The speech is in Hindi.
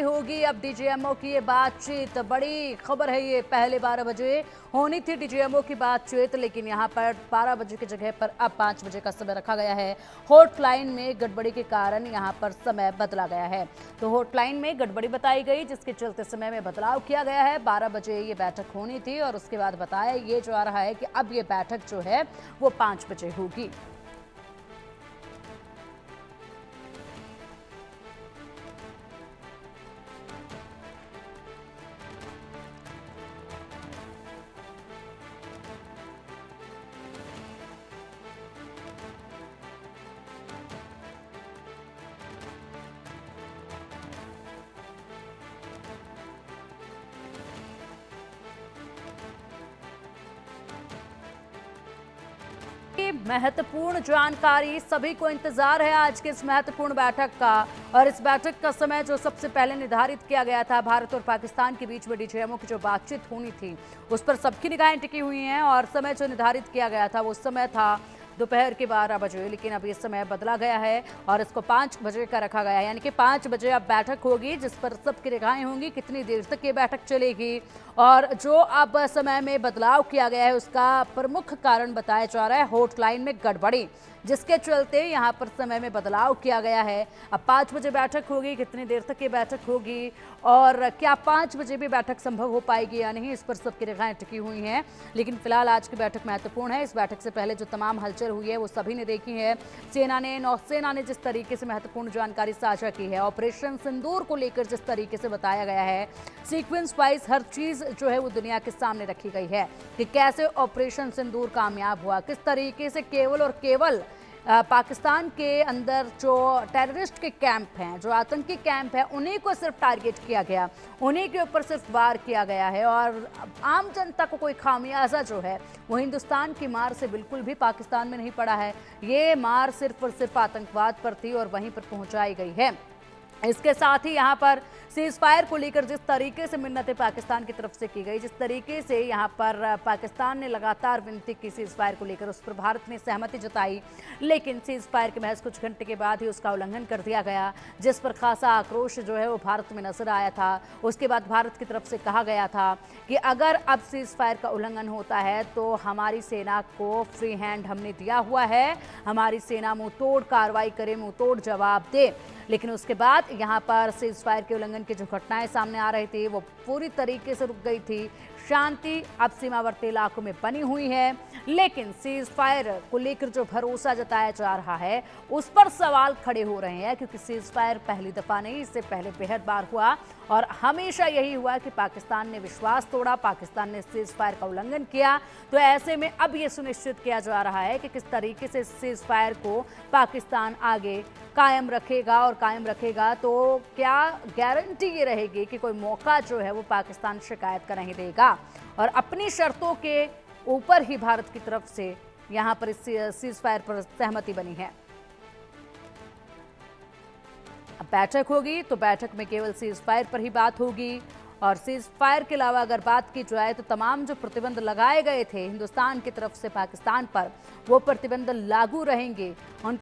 होगी अब डीजीएमओ की ये बातचीत। बड़ी खबर है ये, पहले 12 बजे होनी थी डीजीएमओ की बातचीत, लेकिन यहाँ पर 12 बजे की जगह पर अब 5 बजे का समय रखा गया है। हॉटलाइन में गड़बड़ी के कारण यहाँ पर समय बदला गया है। तो हॉटलाइन में गड़बड़ी बताई गई, जिसके चलते समय में बदलाव किया गया है। 12 बजे ये बैठक होनी थी और उसके बाद बताया ये जा रहा है कि अब ये बैठक जो है वो 5 बजे होगी। महत्वपूर्ण जानकारी, सभी को इंतजार है आज की इस महत्वपूर्ण बैठक का। और इस बैठक का समय जो सबसे पहले निर्धारित किया गया था, भारत और पाकिस्तान के बीच में डीजीएमओ की जो बातचीत होनी थी उस पर सबकी निगाहें टिकी हुई हैं। और समय जो निर्धारित किया गया था वो समय था दोपहर के 12 बजे, लेकिन अब ये समय बदला गया है और इसको 5 बजे का रखा गया है। यानी कि 5 बजे अब बैठक होगी, जिस पर सबकी निगाहें होंगी कितनी देर तक ये बैठक चलेगी। और जो अब समय में बदलाव किया गया है उसका प्रमुख कारण बताया जा रहा है हॉटलाइन में गड़बड़ी, जिसके चलते यहाँ पर समय में बदलाव किया गया है। अब 5 बजे बैठक होगी, कितनी देर तक ये बैठक होगी और क्या 5 बजे भी बैठक संभव हो पाएगी या नहीं, इस पर सबकी निगाहें टिकी हुई हैं। लेकिन फिलहाल आज की बैठक महत्वपूर्ण है। इस बैठक से पहले जो तमाम हलचल हुई है वो सभी ने देखी है। सेना ने, नौसेना ने जिस तरीके से महत्वपूर्ण जानकारी साझा की है, ऑपरेशन सिंदूर को लेकर जिस तरीके से बताया गया है, सीक्वेंस वाइज हर चीज जो है वो दुनिया के सामने रखी गई है कि कैसे ऑपरेशन सिंदूर कामयाब हुआ, किस तरीके से केवल और केवल पाकिस्तान के अंदर जो टेररिस्ट के कैंप हैं, जो आतंकी कैंप हैं, उन्हीं को सिर्फ टारगेट किया गया, उन्हीं के ऊपर सिर्फ वार किया गया है। और आम जनता को कोई खामियाजा जो है वो हिंदुस्तान की मार से बिल्कुल भी पाकिस्तान में नहीं पड़ा है। ये मार सिर्फ और सिर्फ आतंकवाद पर थी और वहीं पर पहुंचाई गई है। इसके साथ ही यहाँ पर सीज फायर को लेकर जिस तरीके से मिन्नतें पाकिस्तान की तरफ से की गई, जिस तरीके से यहाँ पर पाकिस्तान ने लगातार विनती की सीज फायर को लेकर, उस पर भारत ने सहमति जताई, लेकिन सीज फायर के महज कुछ घंटे के बाद ही उसका उल्लंघन कर दिया गया, जिस पर खासा आक्रोश जो है वो भारत में नजर आया था। उसके बाद भारत की तरफ से कहा गया था कि अगर अब सीज फायर का उल्लंघन होता है तो हमारी सेना को फ्री हैंड हमने दिया हुआ है, हमारी सेना मुंह तोड़ कार्रवाई करे, मुंह तोड़ जवाब दे। लेकिन उसके बाद यहाँ पर सीज फायर के उल्लंघन की जो घटनाएं सामने आ रही थी वो पूरी तरीके से रुक गई थी। शांति अब सीमावर्ती इलाकों में बनी हुई है, लेकिन सीज फायर को लेकर जो भरोसा जताया जा रहा है उस पर सवाल खड़े हो रहे हैं, क्योंकि सीज फायर पहली दफा नहीं, इससे पहले बेहद बार हुआ और हमेशा यही हुआ कि पाकिस्तान ने विश्वास तोड़ा, पाकिस्तान ने सीज फायर का उल्लंघन किया। तो ऐसे में अब ये सुनिश्चित किया जा रहा है कि किस तरीके से सीज फायर को पाकिस्तान आगे कायम रखेगा, और कायम रखेगा तो क्या गारंटी ये रहेगी कि कोई मौका जो है वो पाकिस्तान शिकायत का नहीं देगा। और अपनी शर्तों के ऊपर ही भारत की तरफ से यहाँ पर इस सीज फायर पर सहमति बनी है। अब बैठक होगी तो बैठक में केवल सीज फायर पर ही बात होगी, और सीज फायर के अलावा अगर बात की जाए तो तमाम जो प्रतिबंध लगाए गए थे हिंदुस्तान की तरफ से पाकिस्तान पर, वो प्रतिबंध लागू रहेंगे।